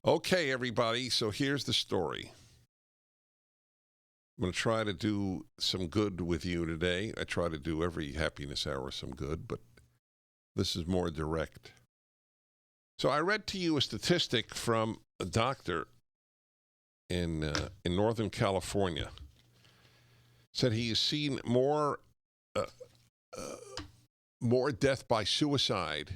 Okay, everybody, so here's the story. I'm going to try to do some good with you today. I try to do every happiness hour some good, but this is more direct. So I read to you a statistic from a doctor in Northern California. Said he has seen more death by suicide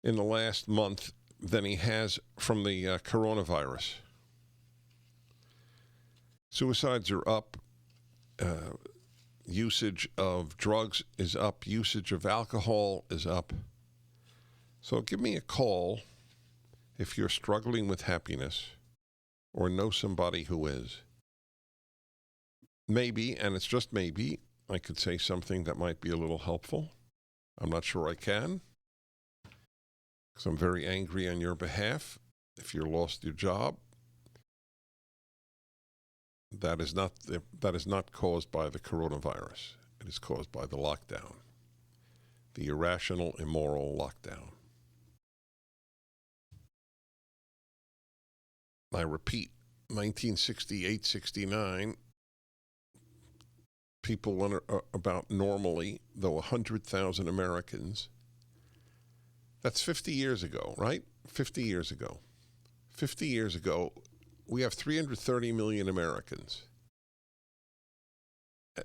in the last month than he has from the coronavirus. Suicides are up. Usage of drugs is up. Usage of alcohol is up. So give me a call if you're struggling with happiness or know somebody who is. Maybe, and it's just maybe, I could say something that might be a little helpful. I'm not sure I can, because I'm very angry on your behalf. If you lost your job, that is not caused by the coronavirus. It is caused by the lockdown, the irrational, immoral lockdown. I repeat, 1968-69, people went about normally, though 100,000 Americans. That's 50 years ago, right? 50 years ago. 50 years ago, we have 330 million Americans.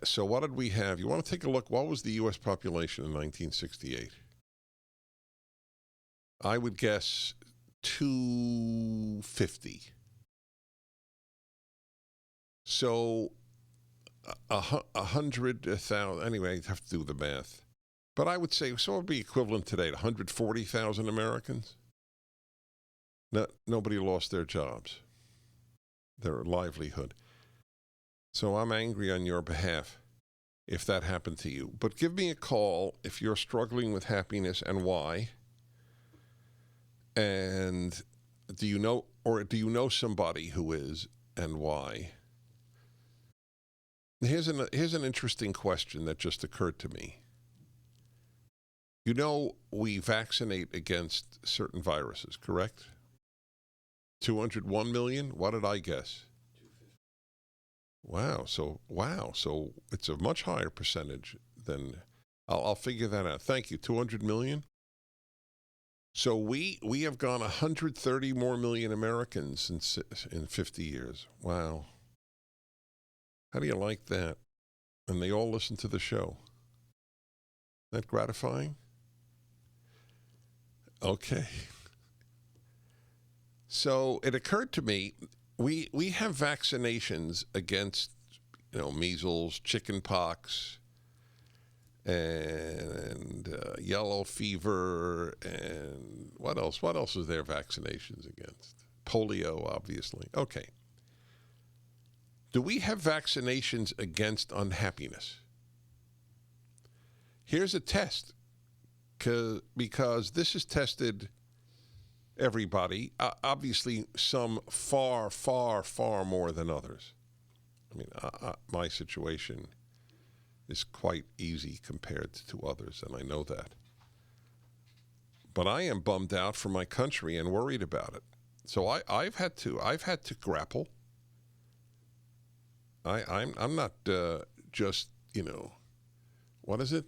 So what did we have? You want to take a look? What was the U.S. population in 1968? I would guess 250. So 100,000. Anyway, I'd have to do the math. But I would say, so it would be equivalent today to 140,000 Americans. No, nobody lost their jobs, their livelihood. So I'm angry on your behalf if that happened to you. But give me a call if you're struggling with happiness and why. And do you know somebody who is and why? Here's an interesting question that just occurred to me. You know, we vaccinate against certain viruses, correct? 201 million? What did I guess? 250. Wow. So it's a much higher percentage than, I'll figure that out. Thank you. 200 million? So we have gone 130 more million Americans in 50 years. Wow. How do you like that? And they all listen to the show. Isn't that gratifying? Okay. So it occurred to me, we have vaccinations against, measles, chicken pox, and yellow fever, and what else? What else is there vaccinations against? Polio, obviously. Okay. Do we have vaccinations against unhappiness? Here's a test, because this has tested everybody. Obviously, some far, far, far more than others. I mean, my situation is quite easy compared to others, and I know that. But I am bummed out for my country and worried about it. So I've had to grapple. I'm not just, what is it?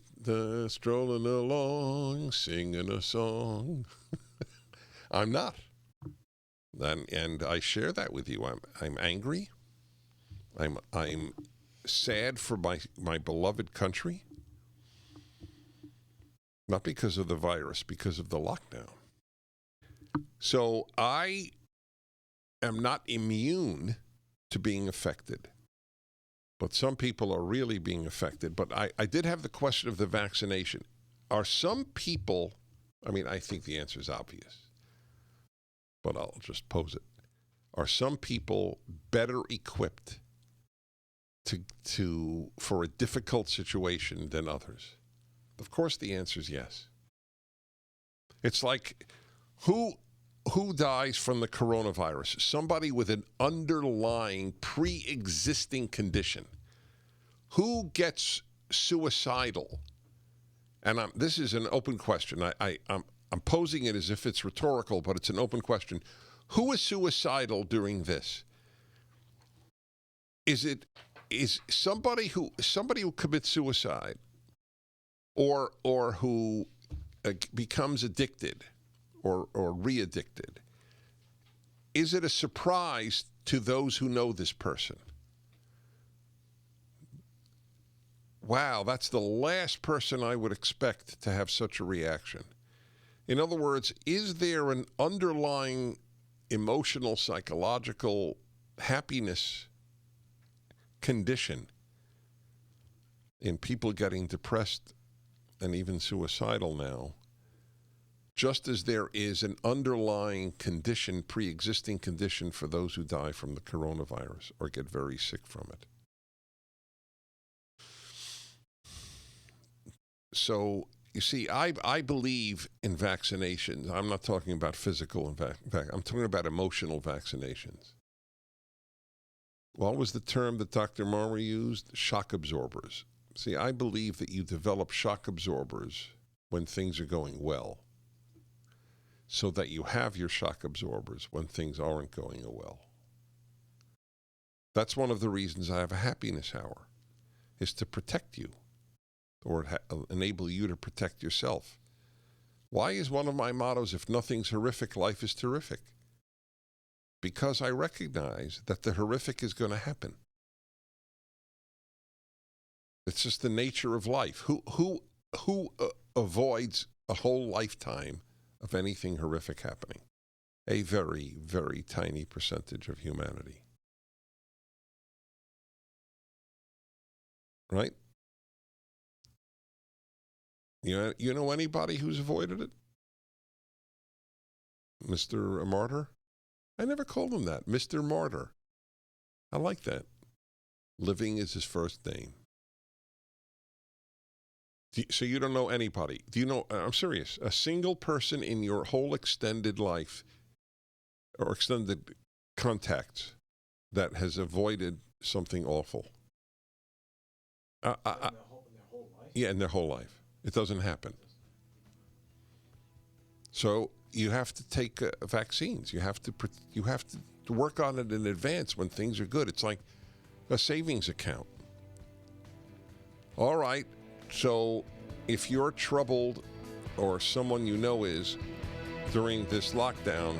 Strolling along, singing a song. I'm not. And I share that with you. I'm angry. I'm sad for my beloved country. Not because of the virus, because of the lockdown. So I am not immune to being affected. But some people are really being affected. But I did have the question of the vaccination. Are some people, I think the answer is obvious, but I'll just pose it. Are some people better equipped for a difficult situation than others? Of course, the answer is yes. It's like, who dies from the coronavirus? Somebody with an underlying pre-existing condition. Who gets suicidal? And this is an open question. I'm posing it as if it's rhetorical, but it's an open question. Who is suicidal during this? Is somebody who commits suicide or who becomes addicted or re-addicted? Is it a surprise to those who know this person? Wow, that's the last person I would expect to have such a reaction. In other words, is there an underlying emotional, psychological happiness condition in people getting depressed and even suicidal now, just as there is an underlying condition, pre-existing condition for those who die from the coronavirus or get very sick from it? So, you see, I believe in vaccinations. I'm not talking about physical, I'm talking about emotional vaccinations. What was the term that Dr. Marmer used? Shock absorbers. See, I believe that you develop shock absorbers when things are going well, so that you have your shock absorbers when things aren't going well. That's one of the reasons I have a happiness hour, is to protect you, or enable you to protect yourself. Why is one of my mottos, if nothing's horrific, life is terrific? Because I recognize that the horrific is going to happen. It's just the nature of life. Who avoids a whole lifetime of anything horrific happening? A very, very tiny percentage of humanity. Right? You know anybody who's avoided it? Mr. Martyr? I never called him that. Mr. Martyr. I like that. Living is his first name. So you don't know anybody. Do you know, I'm serious, a single person in your whole extended life or extended contacts that has avoided something awful? In their whole life? Yeah, in their whole life. It doesn't happen. So you have to take vaccines. You have to work on it in advance when things are good. It's like a savings account. All right. So if you're troubled, or someone you know is, during this lockdown,